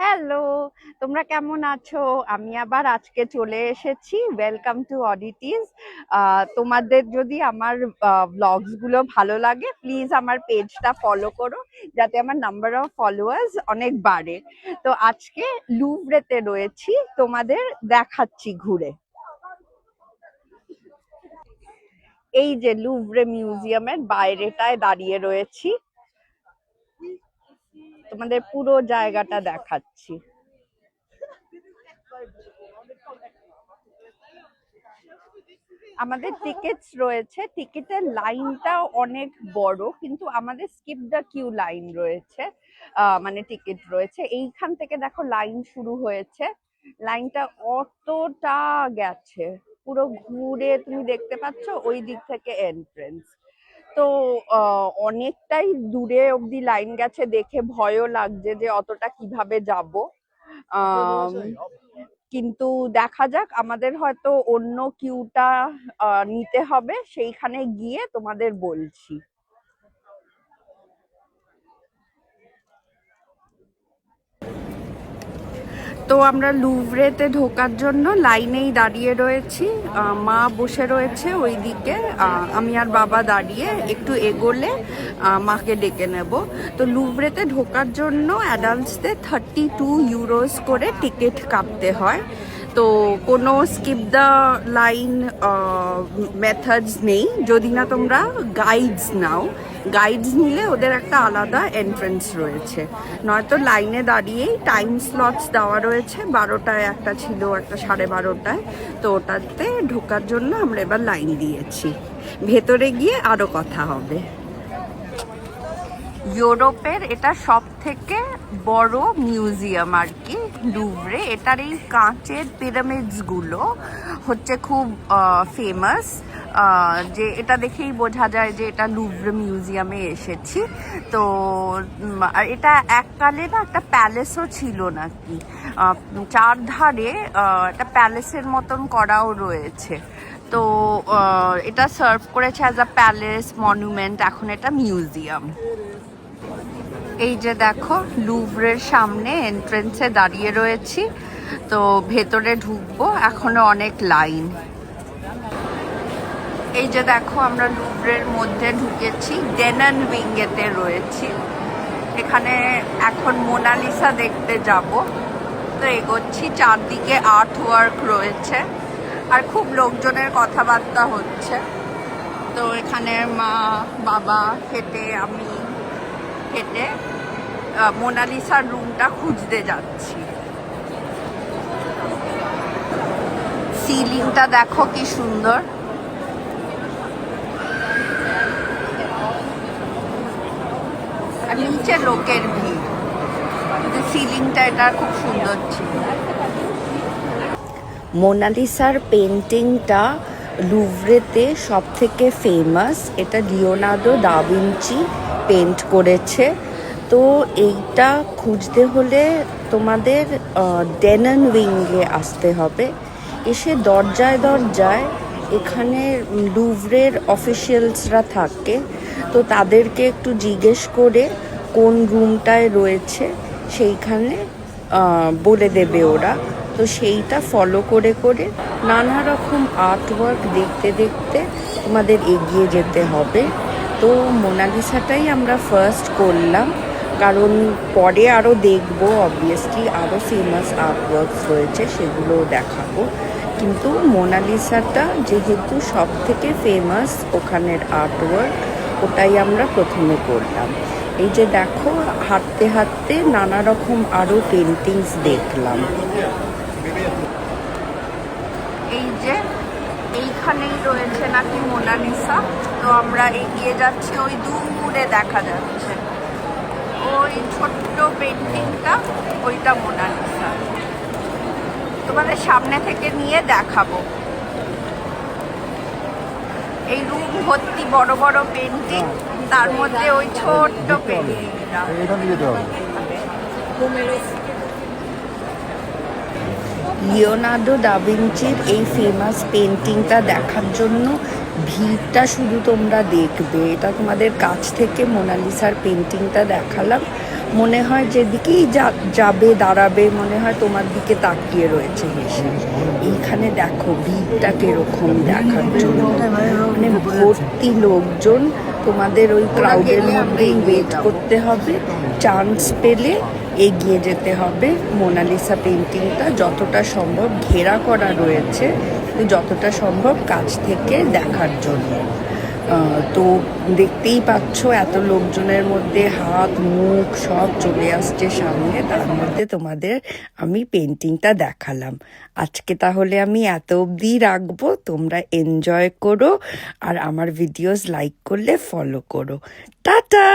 Hello, তোমরা কেমন আছো? আমি আবার আজকে চলে এসেছি। ওয়েলকাম টু অডিটিস। তোমাদের যদি আমার ব্লগস গুলো ভালো লাগে, প্লিজ আমার পেজটা ফলো করো, যাতে আমার নাম্বার অফ ফলোয়ার্স অনেক বাড়ে। তো আজকে লুভরেতে রয়েছি, তোমাদের দেখাচ্ছি ঘুরে। এই যে লুভরে মিউজিয়ামের বাইরেটায় দাঁড়িয়ে রয়েছি, তোমাদের পুরো জায়গাটা দেখাচ্ছি। আমাদের টিকিটস রয়েছে, টিকিটের লাইনটাও অনেক বড়, কিন্তু আমাদের স্কিপ দ্য কিউ লাইন রয়েছে। মানে টিকিট রয়েছে, এইখান থেকে দেখো লাইন শুরু হয়েছে, লাইনটা অতটা গেছে, পুরো ঘুরে তুমি দেখতে পাচ্ছ ওই দিক থেকে এন্ট্রেন্স। তো অনেকটাই দূরে অব্দি লাইন গেছে, দেখে ভয়ও লাগছে যে অতটা কিভাবে যাব। কিন্তু দেখা যাক, আমাদের হয়তো অন্য কিউটা নিতে হবে, সেইখানে গিয়ে তোমাদের বলছি। তো আমরা লুভরেতে ঢোকার জন্য লাইনেই দাঁড়িয়ে রয়েছি, মা বসে রয়েছে ওইদিকে, আমি আর বাবা দাঁড়িয়ে, একটু এগোলে মাকে ডেকে নেব। তো লুভরেতে ঢোকার জন্য অ্যাডাল্টসদের 32 ইউরোস করে টিকিট কাটতে হয়। তো কোনো স্কিপ দ্য লাইন মেথডস নেই, যদি না তোমরা গাইডস নাও। গাইডস নিলে ওদের একটা আলাদা এন্ট্রেন্স রয়েছে, নয়তো লাইনে দাঁড়িয়েই টাইম স্লটস দেওয়া রয়েছে, 12টায় একটা ছিল, একটা 12:30টায়। তো ওটাতে ঢোকার জন্য আমরা এবার লাইন দিয়েছি, ভেতরে গিয়ে আরো কথা হবে। ইউরোপের এটা সব থেকে বড় মিউজিয়াম আর কি, লুভরে। এটার এই কাঁচের পিরামিডস গুলো হচ্ছে খুব ফেমাস, যে এটা দেখেই বোঝা যায় যে এটা লুভরে মিউজিয়ামে এসেছি। তো আর এটা এককালে না একটা প্যালেসও ছিল নাকি, চারধারে একটা প্যালেসের মতন করাও রয়েছে। তো এটা সার্ভ করেছে অ্যাজ আ প্যালেস মনুমেন্ট, এখন এটা মিউজিয়াম। এই যে দেখো, লুভরের সামনে এন্ট্রেন্সে দাঁড়িয়ে রয়েছি, তো ভেতরে ঢুকবো, এখনো অনেক লাইন। এই যে দেখো, আমরা লুভরের মধ্যে ঢুকেছি, ডেনান উইংয়েতে রয়েছি। এখানে এখন মোনালিসা দেখতে যাব। তো এগোচ্ছি, চারদিকে আর্ট ওয়ার্ক রয়েছে, আর খুব লোকজনের কথাবার্তা হচ্ছে। তো এখানে মা, বাবা হেঁটে, আমি হেঁটে মোনালিসার রুমটা খুঁজতে যাচ্ছি। সিলিংটা দেখো কি সুন্দর, আর নিচে লোকের ভিড়, কিন্তু সিলিংটা এটা খুব সুন্দর ছিল। মোনালিসার পেন্টিংটা লুভরেতে সব থেকে ফেমাস, এটা লিওনার্দো দা ভিঞ্চি পেন্ট করেছে। তো এইটা খুঁজতে হলে তোমাদের ডেনান উইংয়ে আসতে হবে। এসে দরজায় দরজায় এখানে লুভরের অফিসিয়ালসরা থাকে, তো তাদেরকে একটু জিজ্ঞেস করে কোন রুমটায় রয়েছে সেইখানে বলে দেবে ওরা। তো সেইটা ফলো করে করে নানা রকম আর্টওয়ার্ক দেখতে দেখতে তোমাদের এগিয়ে যেতে হবে। তো মোনালিসাটাই আমরা ফার্স্ট করলাম, কারণ পরে আরও দেখবো, অবভিয়াসলি আরও ফেমাস আর্টওয়ার্কস রয়েছে, সেগুলোও দেখাবো। কিন্তু মোনালিসাটা যেহেতু সব থেকে ফেমাস ওখানের আর্টওয়ার্ক, ওটাই আমরা প্রথমে করলাম। এই যে দেখো, হাঁটতে হাঁটতে নানা রকম আরও পেন্টিংস দেখলাম। এই যে এইখানেই রয়েছে নাকি মোনালিসা। তো আমরা এগিয়ে যাচ্ছি, ওই দূরে দেখা যাচ্ছে ওই ছোট্ট পেন্টিংটা, ওইটা মোনালিসা। তোমাদের সামনে থেকে নিয়ে দেখাবো। এই রুম ভর্তি বড় বড় পেন্টিং, তার মধ্যে ওই ছোট্ট পেন্টিংটা। লিওনার্দো দা ভিঞ্চির এই ফেমাস পেন্টিংটা দেখার জন্য ভিড়টা শুধু তোমরা দেখবে। এটা তোমাদের কাছ থেকে মোনালিসার পেন্টিংটা দেখালাম, মনে হয় যেদিকেই যাবে দাঁড়াবে মনে হয় তোমার দিকে তাকিয়ে রয়েছে হেসে। এইখানে দেখো ভিড়টা কিরকম দেখার জন্য, মানে ভর্তি লোকজন। তোমাদের ওই ক্রাউডের মধ্যেই ওয়েট করতে হবে, চান্স পেলে এগিয়ে যেতে হবে। মোনালিসা পেন্টিংটা যতটা সম্ভব ঘেরা করা রয়েছে, যতটা সম্ভব কাছ থেকে দেখার জন্য। তো দেখতেই পাচ্ছ এত লোকজনের মধ্যে হাত মুখ সব চলে আসছে সামনে, তার মধ্যে তোমাদের আমি পেন্টিংটা দেখালাম। আজকে তাহলে আমি এত অবধি রাখবো, তোমরা এনজয় করো আর আমার ভিডিওস লাইক করলে ফলো করো। টাটা।